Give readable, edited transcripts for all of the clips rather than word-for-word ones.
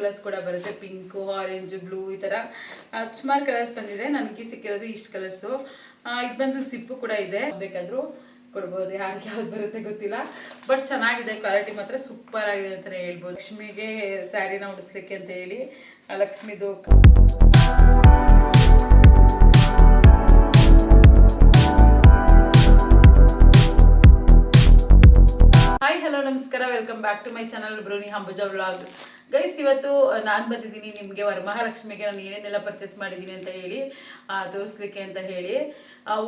Colours ಕೂಡ ಬರುತ್ತೆ, pink, orange, blue ಈ ಥರ ಸುಮಾರು ಕಲರ್ಸ್ ಬಂದಿದೆ. ನನಗೆ ಸಿಕ್ಕಿರೋದು ಇಷ್ಟು ಕಲರ್ಸು. ಇದು ಬಂದು ಜಿಪ್ಪು ಕೂಡ ಇದೆ, ಬೇಕಾದರೂ ಕೊಡ್ಬೋದು, ಯಾರಿಗೆ ಯಾವ್ದು ಬರುತ್ತೆ ಗೊತ್ತಿಲ್ಲ. ಬಟ್ ಚೆನ್ನಾಗಿದೆ, ಕ್ವಾಲಿಟಿ ಮಾತ್ರ ಸೂಪರ್ ಆಗಿದೆ ಅಂತಲೇ ಹೇಳ್ಬೋದು. ಲಕ್ಷ್ಮಿಗೆ ಸ್ಯಾರಿನ ಉಡಿಸ್ಲಿಕ್ಕೆ ಅಂತ ಹೇಳಿ ಲಕ್ಷ್ಮಿದು ಹಾಯ್ ಹಲೋ ನಮಸ್ಕಾರ, welcome back to my channel ಬ್ರೋನಿ ಅಂಬುಜಾ ವ್ಲಾಗ್. ಗೈಸ್, ಇವತ್ತು ನಾನು ಬಂದಿದ್ದೀನಿ ನಿಮಗೆ ವರಮಹಾಲಕ್ಷ್ಮಿಗೆ ನಾನು ಏನೇನೆಲ್ಲ ಪರ್ಚೇಸ್ ಮಾಡಿದ್ದೀನಿ ಅಂತ ಹೇಳಿ ತೋರಿಸ್ಲಿಕ್ಕೆ ಅಂತ ಹೇಳಿ.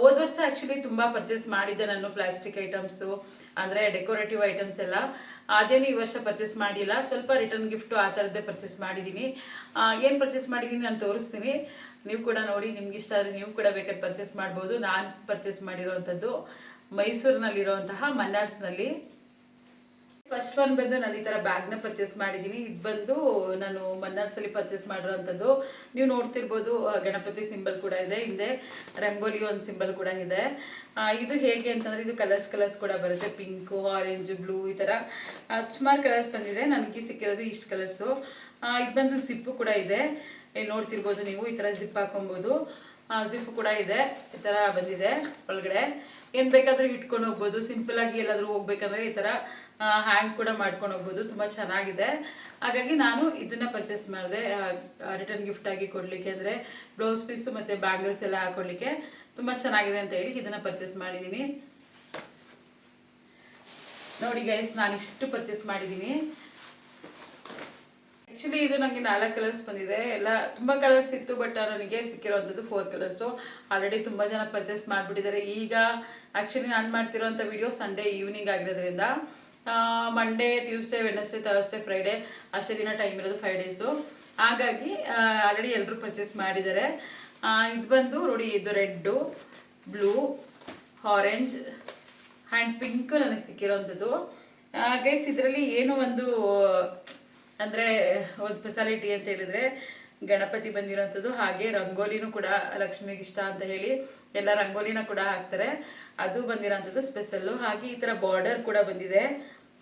ಹೋದ ವರ್ಷ ಆ್ಯಕ್ಚುಲಿ ತುಂಬ ಪರ್ಚೇಸ್ ಮಾಡಿದ್ದೆ ನಾನು, ಪ್ಲಾಸ್ಟಿಕ್ ಐಟಮ್ಸು ಅಂದರೆ ಡೆಕೋರೇಟಿವ್ ಐಟಮ್ಸ್ ಎಲ್ಲ. ಅದೇನು ಈ ವರ್ಷ ಪರ್ಚೇಸ್ ಮಾಡಿಲ್ಲ, ಸ್ವಲ್ಪ ರಿಟರ್ನ್ ಗಿಫ್ಟು ಆ ಥರದ್ದೇ ಪರ್ಚೇಸ್ ಮಾಡಿದ್ದೀನಿ. ಏನು ಪರ್ಚೇಸ್ ಮಾಡಿದ್ದೀನಿ ನಾನು ತೋರಿಸ್ತೀನಿ, ನೀವು ಕೂಡ ನೋಡಿ. ನಿಮ್ಗೆ ಇಷ್ಟ ಆದರೆ ನೀವು ಕೂಡ ಬೇಕಾದ್ರೆ ಪರ್ಚೇಸ್ ಮಾಡ್ಬೋದು. ನಾನು ಪರ್ಚೇಸ್ ಮಾಡಿರೋವಂಥದ್ದು ಮೈಸೂರಿನಲ್ಲಿರುವಂತಹ ಮನ್ನಾರ್ಸ್ನಲ್ಲಿ. ಫಸ್ಟ್ ಒನ್ ಬಂದು ನಾನು ಈ ಥರ ಬ್ಯಾಗ್ನ ಪರ್ಚೇಸ್ ಮಾಡಿದ್ದೀನಿ. ಇದು ಬಂದು ನಾನು ಮನ್ನಾರ್ಸಲ್ಲಿ ಪರ್ಚೇಸ್ ಮಾಡಿರೋವಂಥದ್ದು. ನೀವು ನೋಡ್ತಿರ್ಬೋದು, ಗಣಪತಿ ಸಿಂಬಲ್ ಕೂಡ ಇದೆ, ಹಿಂದೆ ರಂಗೋಲಿ ಒಂದು ಸಿಂಬಲ್ ಕೂಡ ಇದೆ. ಇದು ಹೇಗೆ ಅಂತಂದರೆ ಇದು ಕಲರ್ಸ್ ಕೂಡ ಬರುತ್ತೆ, ಪಿಂಕು, ಆರೆಂಜ್, ಬ್ಲೂ ಈ ಥರ ಸುಮಾರು ಕಲರ್ಸ್ ಬಂದಿದೆ. ನನಗೆ ಸಿಕ್ಕಿರೋದು ಇಷ್ಟು ಕಲರ್ಸು. ಇದು ಬಂದು ಜಿಪ್ಪು ಕೂಡ ಇದೆ, ಇಲ್ಲಿ ನೋಡ್ತಿರ್ಬೋದು ನೀವು. ಈ ಥರ ಜಿಪ್ ಹಾಕೊಬೋದು, ಜಿಪ್ಪು ಕೂಡ ಇದೆ, ಈ ಥರ ಬಂದಿದೆ. ಒಳಗಡೆ ಏನು ಬೇಕಾದರೂ ಇಟ್ಕೊಂಡು ಹೋಗ್ಬೋದು. ಸಿಂಪಲಾಗಿ ಎಲ್ಲಾದರೂ ಹೋಗ್ಬೇಕಂದ್ರೆ ಈ ಥರ ಹ್ಯಾಂಗ್ ಕೂಡ ಮಾಡ್ಕೊಂಡು ಹೋಗ್ಬೋದು, ತುಂಬ ಚೆನ್ನಾಗಿದೆ. ಹಾಗಾಗಿ ನಾನು ಇದನ್ನು ಪರ್ಚೇಸ್ ಮಾಡಿದೆ ರಿಟರ್ನ್ ಗಿಫ್ಟ್ ಆಗಿ ಕೊಡಲಿಕ್ಕೆ, ಅಂದರೆ ಬ್ಲೌಸ್ ಪೀಸು ಮತ್ತು ಬ್ಯಾಂಗಲ್ಸ್ ಎಲ್ಲ ಹಾಕೊಳ್ಳಿಕ್ಕೆ ತುಂಬ ಚೆನ್ನಾಗಿದೆ ಅಂತ ಹೇಳಿ ಇದನ್ನು ಪರ್ಚೇಸ್ ಮಾಡಿದ್ದೀನಿ. ನೋಡಿ ಗೈಸ್, ನಾನು ಇಷ್ಟು ಪರ್ಚೇಸ್ ಮಾಡಿದ್ದೀನಿ. ಆ್ಯಕ್ಚುಲಿ ಇದು ನನಗೆ 4 ಕಲರ್ಸ್ ಬಂದಿದೆ, ಎಲ್ಲ ತುಂಬ ಕಲರ್ಸ್ ಇತ್ತು, ಬಟ್ ನನಗೆ ಸಿಕ್ಕಿರೋವಂಥದ್ದು 4 ಕಲರ್ಸು. ಆಲ್ರೆಡಿ ತುಂಬ ಜನ ಪರ್ಚೇಸ್ ಮಾಡಿಬಿಟ್ಟಿದ್ದಾರೆ. ಈಗ ಆ್ಯಕ್ಚುಲಿ ನಾನು ಮಾಡ್ತಿರೋಂಥ ವಿಡಿಯೋ ಸಂಡೇ ಈವ್ನಿಂಗ್ ಆಗಿರೋದ್ರಿಂದ Monday, Tuesday, Wednesday, Thursday, Friday ಅಷ್ಟೇ ದಿನ ಟೈಮ್ ಇರೋದು, 5 ಡೇಸು. ಹಾಗಾಗಿ ಆಲ್ರೆಡಿ ಎಲ್ಲರೂ ಪರ್ಚೇಸ್ ಮಾಡಿದ್ದಾರೆ. ಇದು ಬಂದು ನೋಡಿ, ಇದು red, blue, orange and pink ನನಗೆ ಸಿಕ್ಕಿರೋವಂಥದ್ದು. ಗೈಸ್, ಇದರಲ್ಲಿ ಏನು ಒಂದು ಅಂದರೆ ಒಂದು ಸ್ಪೆಷಾಲಿಟಿ ಅಂತ ಹೇಳಿದರೆ ಗಣಪತಿ ಬಂದಿರೋಂಥದ್ದು, ಹಾಗೆ ರಂಗೋಲಿನೂ ಕೂಡ ಲಕ್ಷ್ಮಿಗೆ ಇಷ್ಟ ಅಂತ ಹೇಳಿ ಎಲ್ಲ ರಂಗೋಲಿನ ಕೂಡ ಹಾಕ್ತಾರೆ, ಅದು ಬಂದಿರೋಂಥದ್ದು ಸ್ಪೆಷಲ್ಲು. ಹಾಗೆ ಈ ಥರ ಬಾರ್ಡರ್ ಕೂಡ ಬಂದಿದೆ,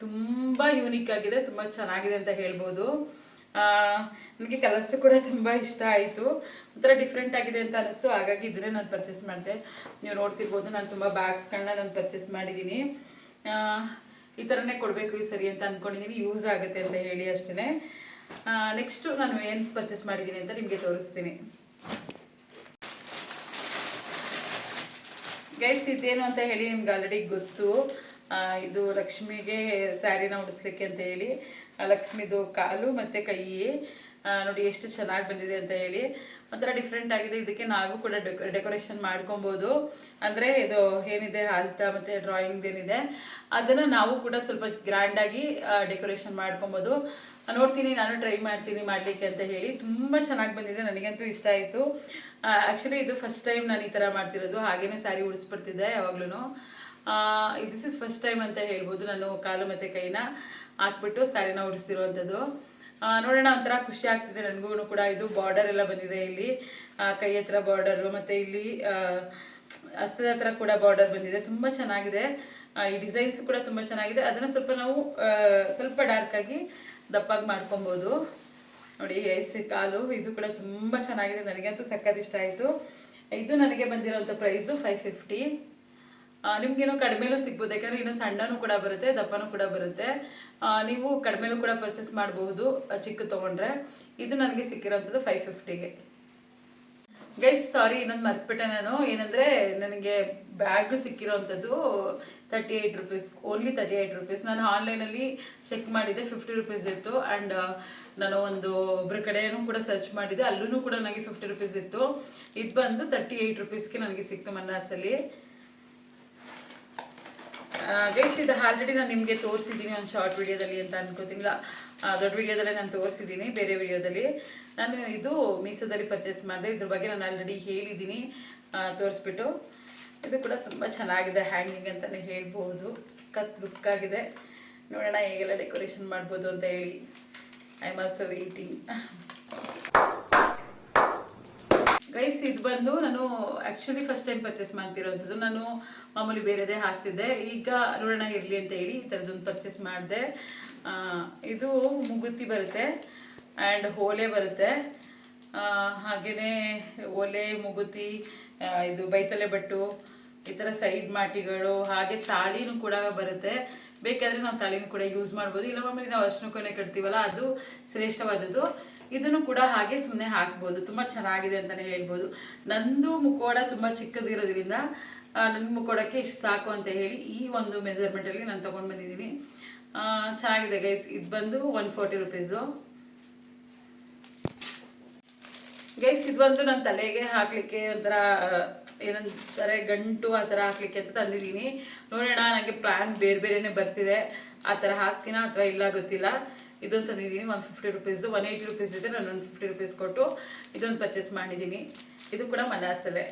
ತುಂಬ ಯೂನಿಕ್ ಆಗಿದೆ, ತುಂಬ ಚೆನ್ನಾಗಿದೆ ಅಂತ ಹೇಳ್ಬೋದು. ನನಗೆ ಕಲರ್ಸು ಕೂಡ ತುಂಬ ಇಷ್ಟ ಆಯಿತು, ಒಂಥರ ಡಿಫ್ರೆಂಟ್ ಆಗಿದೆ ಅಂತ ಅನ್ನಿಸ್ತು. ಹಾಗಾಗಿ ಇದನ್ನೇ ನಾನು ಪರ್ಚೇಸ್ ಮಾಡಿದೆ. ನೀವು ನೋಡ್ತಿರ್ಬೋದು, ನಾನು ತುಂಬ ಬ್ಯಾಗ್ಸ್ಗಳನ್ನ ನಾನು ಪರ್ಚೇಸ್ ಮಾಡಿದ್ದೀನಿ. ಈ ಥರನೇ ಕೊಡಬೇಕು ಈ ಸರಿ ಅಂತ ಅಂದ್ಕೊಂಡಿದ್ದೀನಿ, ಯೂಸ್ ಆಗುತ್ತೆ ಅಂತ ಹೇಳಿ ಅಷ್ಟೇ. ನೆಕ್ಸ್ಟು ನಾನು ಏನು ಪರ್ಚೇಸ್ ಮಾಡಿದ್ದೀನಿ ಅಂತ ನಿಮಗೆ ತೋರಿಸ್ತೀನಿ. ಗೈಸ್, ಇದೇನು ಅಂತ ಹೇಳಿ ನಿಮ್ಗೆ ಆಲ್ರೆಡಿ ಗೊತ್ತು. ಇದು ಲಕ್ಷ್ಮಿಗೆ ಸ್ಯಾರಿನ ಉಡಿಸ್ಲಿಕ್ಕೆ ಅಂತ ಹೇಳಿ ಲಕ್ಷ್ಮಿದು ಕಾಲು ಮತ್ತು ಕೈ ನೋಡಿ ಎಷ್ಟು ಚೆನ್ನಾಗಿ ಬಂದಿದೆ ಅಂತ ಹೇಳಿ. ಒಂಥರ ಡಿಫ್ರೆಂಟ್ ಆಗಿದೆ. ಇದಕ್ಕೆ ನಾವು ಕೂಡ ಡೆಕೋರೇಷನ್ ಮಾಡ್ಕೊಬೋದು. ಅಂದರೆ ಇದು ಏನಿದೆ ಹಾಲ್ತಾ ಮತ್ತು ಡ್ರಾಯಿಂಗ್ ಏನಿದೆ ಅದನ್ನು ನಾವು ಕೂಡ ಸ್ವಲ್ಪ ಗ್ರ್ಯಾಂಡಾಗಿ ಡೆಕೋರೇಷನ್ ಮಾಡ್ಕೊಬೋದು. ನೋಡ್ತೀನಿ, ನಾನು ಟ್ರೈ ಮಾಡ್ತೀನಿ ಮಾಡಲಿಕ್ಕೆ ಅಂತ ಹೇಳಿ. ತುಂಬ ಚೆನ್ನಾಗಿ ಬಂದಿದೆ, ನನಗಂತೂ ಇಷ್ಟ ಆಯಿತು. ಆ್ಯಕ್ಚುಲಿ ಇದು ಫಸ್ಟ್ ಟೈಮ್ ನಾನು ಈ ಥರ ಮಾಡ್ತಿರೋದು. ಹಾಗೇ ಸ್ಯಾರಿ ಉಡಿಸ್ಬಿಡ್ತಿದ್ದೆ ಯಾವಾಗ್ಲೂ. ದಿಸ್ ಇಸ್ ಫಸ್ಟ್ ಟೈಮ್ ಅಂತ ಹೇಳ್ಬೋದು, ನಾನು ಕಾಲು ಮತ್ತು ಕೈನ ಹಾಕ್ಬಿಟ್ಟು ಸ್ಯಾರಿನ ಉಡಿಸ್ತಿರುವಂಥದ್ದು. ನೋಡೋಣ, ಒಂಥರ ಖುಷಿ ಆಗ್ತಿದೆ ನನಗೂ ಕೂಡ. ಇದು ಬಾರ್ಡರ್ ಎಲ್ಲ ಬಂದಿದೆ, ಇಲ್ಲಿ ಕೈ ಹತ್ರ ಬಾರ್ಡರು ಮತ್ತು ಇಲ್ಲಿ ಹಸ್ತದ ಹತ್ರ ಕೂಡ ಬಾರ್ಡರ್ ಬಂದಿದೆ, ತುಂಬ ಚೆನ್ನಾಗಿದೆ. ಈ ಡಿಸೈನ್ಸ್ ಕೂಡ ತುಂಬ ಚೆನ್ನಾಗಿದೆ. ಅದನ್ನು ಸ್ವಲ್ಪ ನಾವು ಸ್ವಲ್ಪ ಡಾರ್ಕಾಗಿ ದಪ್ಪಾಗಿ ಮಾಡ್ಕೊಬೋದು. ನೋಡಿ ಕಾಲು, ಇದು ಕೂಡ ತುಂಬ ಚೆನ್ನಾಗಿದೆ, ನನಗಂತೂ ಸಖತ್ ಇಷ್ಟ ಆಯಿತು. ಇದು ನನಗೆ ಬಂದಿರೋಂಥ ಪ್ರೈಸು 550. ನಿಮ್ಗೇನೋ ಕಡಿಮೆಲೂ ಸಿಗ್ಬೋದು, ಯಾಕಂದರೆ ಇನ್ನೂ ಸಣ್ಣನೂ ಕೂಡ ಬರುತ್ತೆ, ದಪ್ಪನೂ ಕೂಡ ಬರುತ್ತೆ. ನೀವು ಕಡಿಮೆಲೂ ಕೂಡ ಪರ್ಚೇಸ್ ಮಾಡಬಹುದು ಚಿಕ್ಕ ತೊಗೊಂಡ್ರೆ. ಇದು ನನಗೆ ಸಿಕ್ಕಿರೋಂಥದ್ದು 550ಗೆ. ಗೈಸ್, ಸಾರಿ, ಇನ್ನೊಂದು ಮರ್ತ್ಬಿಟ್ಟೆ ನಾನು. ಏನಂದರೆ ನನಗೆ ಬ್ಯಾಗು ಸಿಕ್ಕಿರೋವಂಥದ್ದು 38 ರುಪೀಸ್, ಓನ್ಲಿ 38 ರುಪೀಸ್. ನಾನು ಆನ್ಲೈನಲ್ಲಿ ಚೆಕ್ ಮಾಡಿದ್ದೆ, 50 ರುಪೀಸ್ ಇತ್ತು. ಆ್ಯಂಡ್ ನಾನು ಒಬ್ಬರ ಕಡೆಯೂ ಕೂಡ ಸರ್ಚ್ ಮಾಡಿದ್ದೆ, ಅಲ್ಲೂ ಕೂಡ ನನಗೆ 50 ರುಪೀಸ್ ಇತ್ತು. ಇದು ಬಂದು 38 ರುಪೀಸ್ಗೆ ನನಗೆ ಸಿಕ್ತು ಮನ್ನಾರ್ಸಲ್ಲಿ. ಗೈಸ್, ಇದು ಆಲ್ರೆಡಿ ನಾನು ನಿಮಗೆ ತೋರಿಸಿದ್ದೀನಿ ಒಂದು ಶಾರ್ಟ್ ವಿಡಿಯೋದಲ್ಲಿ ಅಂತ ಅನ್ಕೋತಿಲ್ಲ, ದೊಡ್ಡ ವಿಡಿಯೋದಲ್ಲೇ ನಾನು ತೋರಿಸಿದ್ದೀನಿ, ಬೇರೆ ವಿಡಿಯೋದಲ್ಲಿ. ನಾನು ಇದು ಮೀಶೋದಲ್ಲಿ ಪರ್ಚೇಸ್ ಮಾಡಿದೆ, ಇದ್ರ ಬಗ್ಗೆ ನಾನು ಆಲ್ರೆಡಿ ಹೇಳಿದ್ದೀನಿ ತೋರಿಸ್ಬಿಟ್ಟು. ಇದು ಕೂಡ ತುಂಬ ಚೆನ್ನಾಗಿದೆ, ಹ್ಯಾಂಗಿಂಗ್ ಅಂತಲೇ ಹೇಳ್ಬೋದು, ಸಖತ್ ಲುಕ್ ಆಗಿದೆ. ನೋಡೋಣ ಹೇಗೆಲ್ಲ ಡೆಕೋರೇಷನ್ ಮಾಡ್ಬೋದು ಅಂತ ಹೇಳಿ. I am also waiting. Guys, ಇದು ಬಂದು ನಾನು ಆ್ಯಕ್ಚುಲಿ ಫಸ್ಟ್ ಟೈಮ್ ಪರ್ಚೇಸ್ ಮಾಡ್ತಿರೋವಂಥದ್ದು. ನಾನು ಮಾಮೂಲಿ ಬೇರೆದೇ ಹಾಕ್ತಿದ್ದೆ, ಈಗ ನೋಡೋಣ ಇರಲಿ ಅಂತ ಹೇಳಿ ಈ ಥರದೊಂದು ಪರ್ಚೇಸ್ ಮಾಡಿದೆ. ಇದು ಮೂಗುತಿ ಬರುತ್ತೆ, ಆ್ಯಂಡ್ ಓಲೆ ಬರುತ್ತೆ. ಹಾಗೆಯೇ ಒಲೆ, ಮೂಗುತಿ, ಇದು ಬೈತಲೆ ಬಟ್ಟು, ಈ ಥರ ಸೈಡ್ ಮಾಟಿಗಳು, ಹಾಗೆ ತಾಳಿನೂ ಕೂಡ ಬರುತ್ತೆ. ಬೇಕಾದರೆ ನಾವು ತಾಳಿನೂ ಕೂಡ ಯೂಸ್ ಮಾಡ್ಬೋದು. ಇಲ್ಲ ಮಾಮೂಲಿ ನಾವು ಅರ್ಶಿನ ಕೊನೆ ಕಟ್ತೀವಲ್ಲ, ಅದು ಶ್ರೇಷ್ಠವಾದದ್ದು. ಇದನ್ನು ಕೂಡ ಹಾಗೆ ಸುಮ್ಮನೆ ಹಾಕ್ಬೋದು. ತುಂಬ ಚೆನ್ನಾಗಿದೆ ಅಂತಲೇ ಹೇಳ್ಬೋದು. ನಂದು ಮುಖವಾಡ ತುಂಬ ಚಿಕ್ಕದಿರೋದ್ರಿಂದ ನನ್ನ ಮುಖವಾಡಕ್ಕೆ ಇಷ್ಟು ಸಾಕು ಅಂತ ಹೇಳಿ ಈ ಒಂದು ಮೆಜರ್ಮೆಂಟಲ್ಲಿ ನಾನು ತೊಗೊಂಡು ಬಂದಿದ್ದೀನಿ. ಚೆನ್ನಾಗಿದೆ ಗೈಸ್. ಇದು ಬಂದು 140 ರುಪೀಸು ಗೈಸ್. ಇದು ಬಂದು ನನ್ನ ತಲೆಗೆ ಹಾಕಲಿಕ್ಕೆ ಒಂಥರ ಏನಂತಾರೆ ಗಂಟು ಆ ಥರ ಹಾಕ್ಲಿಕ್ಕೆ ಅಂತ ತಂದಿದ್ದೀನಿ. ನೋಡೋಣ, ನನಗೆ ಪ್ಲ್ಯಾನ್ ಬೇರೆ ಬೇರೆನೇ ಬರ್ತಿದೆ. ಆ ಥರ ಹಾಕ್ತೀನ ಅಥವಾ ಇಲ್ಲ ಗೊತ್ತಿಲ್ಲ. ಇದೊಂದು ತಂದಿದ್ದೀನಿ 150 ರುಪೀಸು. 180 ರುಪೀಸ್ ಇದೆ. ನಾನು 150 ರುಪೀಸ್ ಕೊಟ್ಟು ಇದೊಂದು ಪರ್ಚೇಸ್ ಮಾಡಿದ್ದೀನಿ. ಇದು ಕೂಡ ಮನಾರ್ಸಲ್ಲೇ.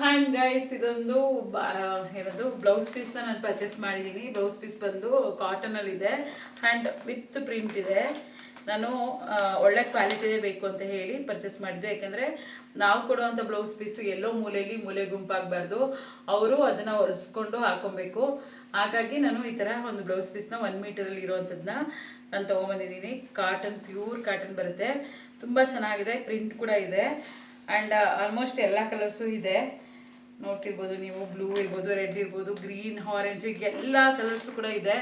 ಹ್ಯಾಂಡ್ ಗೈಸ್, ಇದೊಂದು ಏನದು ಬ್ಲೌಸ್ ಪೀಸ್ನ ನಾನು ಪರ್ಚೇಸ್ ಮಾಡಿದ್ದೀನಿ. ಬ್ಲೌಸ್ ಪೀಸ್ ಬಂದು ಕಾಟನಲ್ಲಿದೆ ಆ್ಯಂಡ್ ವಿತ್ ಪ್ರಿಂಟ್ ಇದೆ. ನಾನು ಒಳ್ಳೆ ಕ್ವಾಲಿಟಿದೇ ಬೇಕು ಅಂತ ಹೇಳಿ ಪರ್ಚೇಸ್ ಮಾಡಿದ್ದು. ಯಾಕೆಂದರೆ ನಾವು ಕೊಡುವಂಥ ಬ್ಲೌಸ್ ಪೀಸು ಎಲ್ಲೋ ಮೂಲೆ ಗುಂಪಾಗಬಾರ್ದು. ಅವರು ಅದನ್ನು ಒರೆಸ್ಕೊಂಡು ಹಾಕೊಬೇಕು. ಹಾಗಾಗಿ ನಾನು ಈ ಥರ ಒಂದು ಬ್ಲೌಸ್ ಪೀಸ್ನ 1 ಮೀಟರಲ್ಲಿ ಇರೋವಂಥದ್ದನ್ನ ನಾನು ತೊಗೊಂಬಂದಿದ್ದೀನಿ. ಕಾಟನ್, ಪ್ಯೂರ್ ಕಾಟನ್ ಬರುತ್ತೆ. ತುಂಬ ಚೆನ್ನಾಗಿದೆ. ಪ್ರಿಂಟ್ ಕೂಡ ಇದೆ ಆ್ಯಂಡ್ ಆಲ್ಮೋಸ್ಟ್ ಎಲ್ಲ ಕಲರ್ಸು ಇದೆ. ನೋಡ್ತಿರ್ಬೋದು ನೀವು. ಬ್ಲೂ ಇರ್ಬೋದು, ರೆಡ್ ಇರ್ಬೋದು, ಗ್ರೀನ್, ಆರೆಂಜ್, ಎಲ್ಲ ಕಲರ್ಸು ಕೂಡ ಇದೆ.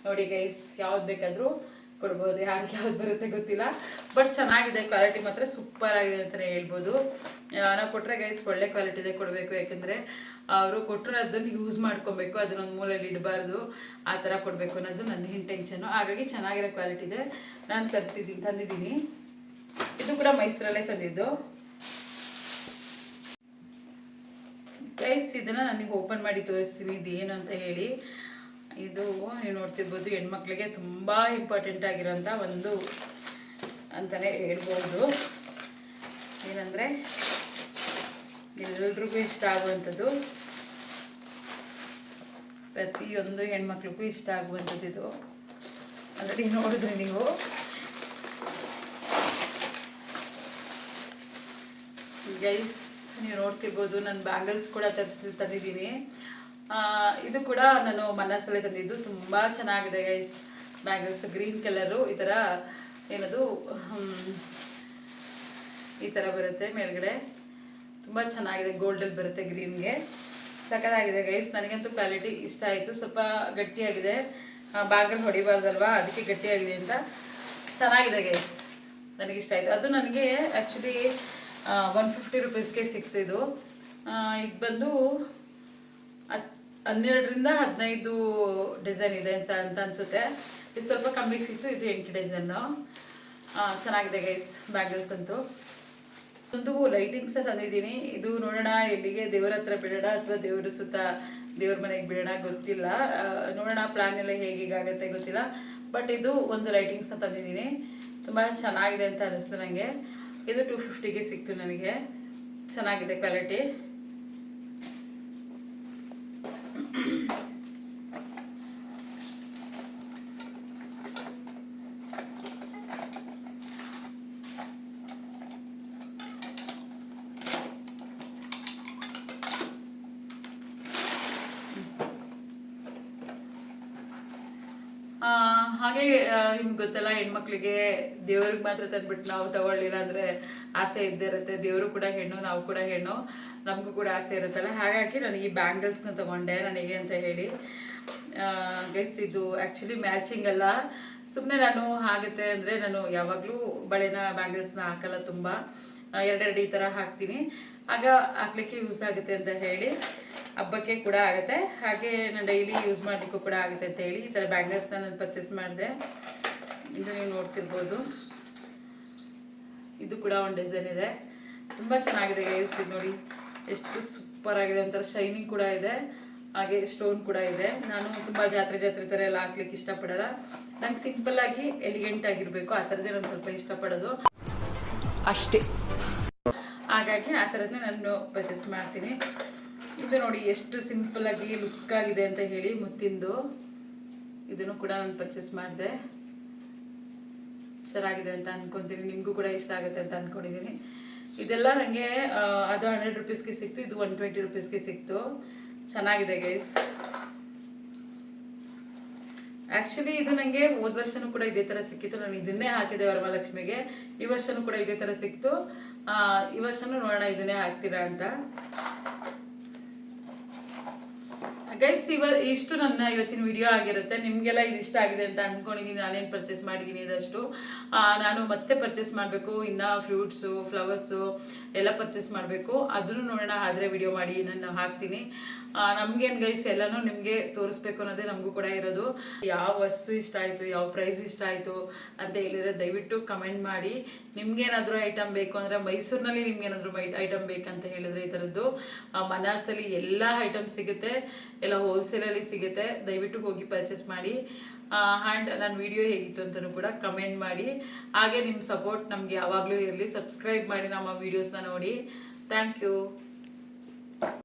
ನೋಡಿ ಗೈಸ್, ಯಾವ್ದು ಬೇಕಾದರೂ ಕೊಡ್ಬೋದು. ಯಾರಿಗೆ ಯಾವ್ದು ಬರುತ್ತೆ ಗೊತ್ತಿಲ್ಲ, ಬಟ್ ಚೆನ್ನಾಗಿದೆ. ಕ್ವಾಲಿಟಿ ಮಾತ್ರ ಸೂಪರ್ ಆಗಿದೆ ಅಂತಲೇ ಹೇಳ್ಬೋದು. ನಾವು ಕೊಟ್ಟರೆ ಗೈಸ್ ಒಳ್ಳೆ ಕ್ವಾಲಿಟಿದೇ ಕೊಡಬೇಕು. ಯಾಕೆಂದರೆ ಅವರು ಕೊಟ್ಟರೆ ಅದನ್ನು ಯೂಸ್ ಮಾಡ್ಕೊಬೇಕು, ಅದನ್ನೊಂದು ಮೂಲೆಯಲ್ಲಿ ಇಡಬಾರ್ದು. ಆ ಥರ ಕೊಡಬೇಕು ಅನ್ನೋದು ನನ್ನ ಇಂಟೆನ್ಷನು. ಹಾಗಾಗಿ ಚೆನ್ನಾಗಿರೋ ಕ್ವಾಲಿಟಿ ಇದೆ. ನಾನು ತಂದಿದ್ದೀನಿ. ಇದು ಕೂಡ ಮೈಸೂರಲ್ಲೇ ತಂದಿದ್ದು ಗೈಸ್. ಇದನ್ನು ನನಗೆ ಓಪನ್ ಮಾಡಿ ತೋರಿಸ್ತೀನಿ ಇದೇನು ಅಂತ ಹೇಳಿ. ಇದು ನೀವು ನೋಡ್ತಿರ್ಬೋದು, ಹೆಣ್ಮಕ್ಳಿಗೆ ತುಂಬ ಇಂಪಾರ್ಟೆಂಟ್ ಆಗಿರೋಂಥ ಒಂದು ಅಂತಲೇ ಹೇಳ್ಬೋದು. ಏನಂದರೆ ಎಲ್ರಿಗೂ ಇಷ್ಟ ಆಗುವಂಥದ್ದು, ಪ್ರತಿಯೊಂದು ಹೆಣ್ಮಕ್ಳಿಗೂ ಇಷ್ಟ ಆಗುವಂಥದ್ದು. ಇದು ಆಲ್ರೆಡಿ ನೋಡಿದ್ರಿ ನೀವು. ಗೈಸ್, ನೀವು ನೋಡ್ತಿರ್ಬೋದು, ನಾನು ಬ್ಯಾಂಗಲ್ಸ್ ಕೂಡ ತಂದಿದ್ದೀನಿ. ಇದು ಕೂಡ ನಾನು ಮನಸ್ಸಲ್ಲೇ ತಂದಿದ್ದು. ತುಂಬ ಚೆನ್ನಾಗಿದೆ ಗೈಸ್. ಬ್ಯಾಂಗಲ್ಸ್ ಗ್ರೀನ್ ಕಲರು, ಈ ಥರ ಏನದು ಈ ಥರ ಬರುತ್ತೆ ಮೇಲ್ಗಡೆ. ತುಂಬ ಚೆನ್ನಾಗಿದೆ. ಗೋಲ್ಡಲ್ಲಿ ಬರುತ್ತೆ ಗ್ರೀನ್ಗೆ. ಸಖತ್ತಾಗಿದೆ ಗೈಸ್. ನನಗಂತೂ ಕ್ವಾಲಿಟಿ ಇಷ್ಟ ಆಯಿತು. ಸ್ವಲ್ಪ ಗಟ್ಟಿಯಾಗಿದೆ. ಬ್ಯಾಂಗಲ್ ಹೊಡಿಬಾರ್ದಲ್ವಾ, ಅದಕ್ಕೆ ಗಟ್ಟಿಯಾಗಿದೆ ಅಂತ. ಚೆನ್ನಾಗಿದೆ ಗೈಸ್, ನನಗಿಷ್ಟ ಆಯಿತು. ಅದು ನನಗೆ ಆ್ಯಕ್ಚುಲಿ 150 ರುಪೀಸ್ಗೆ ಸಿಕ್ತಿದ್ದು. ಇದು ಬಂದು 12ರಿಂದ 15 ಡಿಸೈನ್ ಇದೆ ಅಂತ ಅನಿಸುತ್ತೆ. ಇದು ಸ್ವಲ್ಪ ಕಮ್ಮಿಗೆ ಸಿಕ್ತು. ಇದು 8 ಡಿಸೈನು. ಚೆನ್ನಾಗಿದೆ ಗೈಸ್ ಬ್ಯಾಂಗಲ್ಸ್ ಅಂತೂ. ಒಂದು ಲೈಟಿಂಗ್ಸ್ ತಂದಿದ್ದೀನಿ. ಇದು ನೋಡೋಣ ಎಲ್ಲಿಗೆ, ದೇವರ ಹತ್ರ ಬಿಡೋಣ ಅಥವಾ ದೇವ್ರ ಸುತ್ತ ದೇವ್ರ ಮನೆಗೆ ಬಿಡೋಣ ಗೊತ್ತಿಲ್ಲ. ನೋಡೋಣ ಪ್ಲ್ಯಾನ್ ಎಲ್ಲ ಹೇಗಾಗುತ್ತೆ ಗೊತ್ತಿಲ್ಲ. ಬಟ್ ಇದು ಒಂದು ಲೈಟಿಂಗ್ಸ್ನ ತಂದಿದ್ದೀನಿ. ತುಂಬ ಚೆನ್ನಾಗಿದೆ ಅಂತ ಅನಿಸ್ತು ನನಗೆ. ಇದು 250ಗೆ ಸಿಕ್ತು ನನಗೆ. ಚೆನ್ನಾಗಿದೆ ಕ್ವಾಲಿಟಿ. ಹಾಗೆ ನಿಮ್ಗೆ ಗೊತ್ತಲ್ಲ, ಹೆಣ್ಮಕ್ಳಿಗೆ ದೇವ್ರಿಗೆ ಮಾತ್ರ ತಂದ್ಬಿಟ್ಟು ನಾವು ತಗೊಳ್ಳಿಲ್ಲ ಅಂದರೆ ಆಸೆ ಇದ್ದೇ ಇರುತ್ತೆ. ದೇವರು ಕೂಡ ಹೆಣ್ಣು, ನಾವು ಕೂಡ ಹೆಣ್ಣು, ನಮಗೂ ಕೂಡ ಆಸೆ ಇರುತ್ತಲ್ಲ. ಹಾಗಾಗಿ ನನಗೆ ಈ ಬ್ಯಾಂಗಲ್ಸ್ನ ತೊಗೊಂಡೆ ನನಗೆ ಅಂತ ಹೇಳಿ. ಗೈಸ್, ಇದು ಆ್ಯಕ್ಚುಲಿ ಮ್ಯಾಚಿಂಗ್ ಅಲ್ಲ. ಸುಮ್ಮನೆ ನಾನು ಆಗುತ್ತೆ ಅಂದರೆ ನಾನು ಯಾವಾಗಲೂ ಬಳೆನ ಬ್ಯಾಂಗಲ್ಸ್ನ ಹಾಕಲ್ಲ. ತುಂಬ ಎರಡೆರಡು ಈ ಥರ ಹಾಕ್ತೀನಿ. ಆಗ ಹಾಕ್ಲಿಕ್ಕೆ ಯೂಸ್ ಆಗುತ್ತೆ ಅಂತ ಹೇಳಿ, ಹಬ್ಬಕ್ಕೆ ಕೂಡ ಆಗುತ್ತೆ, ಹಾಗೆ ನಾನು ಡೈಲಿ ಯೂಸ್ ಮಾಡಲಿಕ್ಕೂ ಕೂಡ ಆಗುತ್ತೆ ಅಂತ ಹೇಳಿ ಈ ಥರ ಬ್ಯಾಂಗಲ್ಸ್ನ ನಾನು ಪರ್ಚೇಸ್ ಮಾಡಿದೆ. ಇದು ನೀವು ನೋಡ್ತಿರ್ಬೋದು. ಇದು ಕೂಡ ಒಂದು ಡಿಸೈನ್ ಇದೆ. ತುಂಬ ಚೆನ್ನಾಗಿದೆ ಗೈಸ್. ಇದು ನೋಡಿ ಎಷ್ಟು ಸೂಪರ್ ಆಗಿದೆ. ಒಂಥರ ಶೈನಿಂಗ್ ಕೂಡ ಇದೆ, ಹಾಗೆ ಸ್ಟೋನ್ ಕೂಡ ಇದೆ. ನಾನು ತುಂಬ ಜಾತ್ರೆ ಥರ ಎಲ್ಲ ಹಾಕ್ಲಿಕ್ಕೆ ಇಷ್ಟಪಡಲ್ಲ. ನಂಗೆ ಸಿಂಪಲ್ಲಾಗಿ ಎಲಿಗೆಂಟ್ ಆಗಿರಬೇಕು, ಆ ಥರದ್ದೇ ನಾನು ಸ್ವಲ್ಪ ಇಷ್ಟಪಡೋದು ಅಷ್ಟೇ. ಹಾಗಾಗಿ ಆ ಥರದ್ದೇ ನಾನು ಪರ್ಚೇಸ್ ಮಾಡ್ತೀನಿ. ಇದು ನೋಡಿ ಎಷ್ಟು ಸಿಂಪಲ್ಲಾಗಿ ಲುಕ್ ಆಗಿದೆ ಅಂತ ಹೇಳಿ, ಮುತ್ತಿಂದು. ಇದನ್ನು ಕೂಡ ನಾನು ಪರ್ಚೇಸ್ ಮಾಡಿದೆ. ಚೆನ್ನಾಗಿದೆ ಅಂತ ಅಂದ್ಕೊತೀನಿ. ನಿಮಗೂ ಕೂಡ ಇಷ್ಟ ಆಗುತ್ತೆ ಅಂತ ಅಂದ್ಕೊಂಡಿದ್ದೀನಿ. ಇದೆಲ್ಲ ನನಗೆ ಅದು 100 ರುಪೀಸ್ಗೆ ಸಿಕ್ತು. ಇದು 120 ರುಪೀಸ್ಗೆ ಸಿಕ್ತು. ಚೆನ್ನಾಗಿದೆ ಗೈಸ್. ಆ್ಯಕ್ಚುಲಿ ಇದು ನನಗೆ ಹೋದ ವರ್ಷನೂ ಕೂಡ ಇದೇ ಥರ ಸಿಕ್ಕಿತ್ತು. ನಾನು ಇದನ್ನೇ ಹಾಕಿದೆ ವರಮಹಾಲಕ್ಷ್ಮಿಗೆ. ಈ ವರ್ಷನೂ ಕೂಡ ಇದೇ ಥರ ಸಿಕ್ತು. ಈ ವರ್ಷನೂ ನೋಡೋಣ ಇದನ್ನೇ ಹಾಕ್ತೀರಾ ಅಂತ. ಗೈಸ್ ಇಷ್ಟು ನನ್ನ ಇವತ್ತಿನ ವಿಡಿಯೋ ಆಗಿರುತ್ತೆ. ನಿಮಗೆಲ್ಲ ಇದು ಇಷ್ಟ ಆಗಿದೆ ಅಂತ ಅಂದ್ಕೊಂಡಿದ್ದೀನಿ. ನಾನೇನು ಪರ್ಚೇಸ್ ಮಾಡಿದ್ದೀನಿ ಇದಷ್ಟು. ನಾನು ಮತ್ತೆ ಪರ್ಚೇಸ್ ಮಾಡಬೇಕು, ಇನ್ನು ಫ್ರೂಟ್ಸು ಫ್ಲವರ್ಸು ಎಲ್ಲ ಪರ್ಚೇಸ್ ಮಾಡಬೇಕು. ಅದನ್ನು ನೋಡೋಣ, ಆದರೆ ವಿಡಿಯೋ ಮಾಡಿ ನಾನು ಹಾಕ್ತೀನಿ. ನಮಗೇನು ಗೈಸ್ ಎಲ್ಲನೂ ನಿಮಗೆ ತೋರಿಸ್ಬೇಕು ಅನ್ನೋದೇ ನಮಗೂ ಕೂಡ ಇರೋದು. ಯಾವ ವಸ್ತು ಇಷ್ಟ ಆಯಿತು, ಯಾವ ಪ್ರೈಸ್ ಇಷ್ಟ ಆಯಿತು ಅಂತ ಹೇಳಿದರೆ ದಯವಿಟ್ಟು ಕಮೆಂಟ್ ಮಾಡಿ. ನಿಮ್ಗೇನಾದರೂ ಐಟಮ್ ಬೇಕು ಅಂದರೆ, ಮೈಸೂರಿನಲ್ಲಿ ನಿಮ್ಗೇನಾದರೂ ಐಟಮ್ ಬೇಕಂತ ಹೇಳಿದರೆ ಈ ಥರದ್ದು ಮನಾರ್ಸಲ್ಲಿ ಎಲ್ಲ ಐಟಮ್ ಸಿಗುತ್ತೆ, ಎಲ್ಲ ಹೋಲ್ಸೇಲಲ್ಲಿ ಸಿಗುತ್ತೆ. ದಯವಿಟ್ಟು ಹೋಗಿ ಪರ್ಚೇಸ್ ಮಾಡಿ. ಆ್ಯಂಡ್ ನನ್ನ ವಿಡಿಯೋ ಹೇಗಿತ್ತು ಅಂತಲೂ ಕೂಡ ಕಮೆಂಟ್ ಮಾಡಿ. ಹಾಗೆ ನಿಮ್ಮ ಸಪೋರ್ಟ್ ನಮಗೆ ಯಾವಾಗಲೂ ಇರಲಿ. ಸಬ್ಸ್ಕ್ರೈಬ್ ಮಾಡಿ ನಮ್ಮ ವೀಡಿಯೋಸ್ನ ನೋಡಿ. Thank you.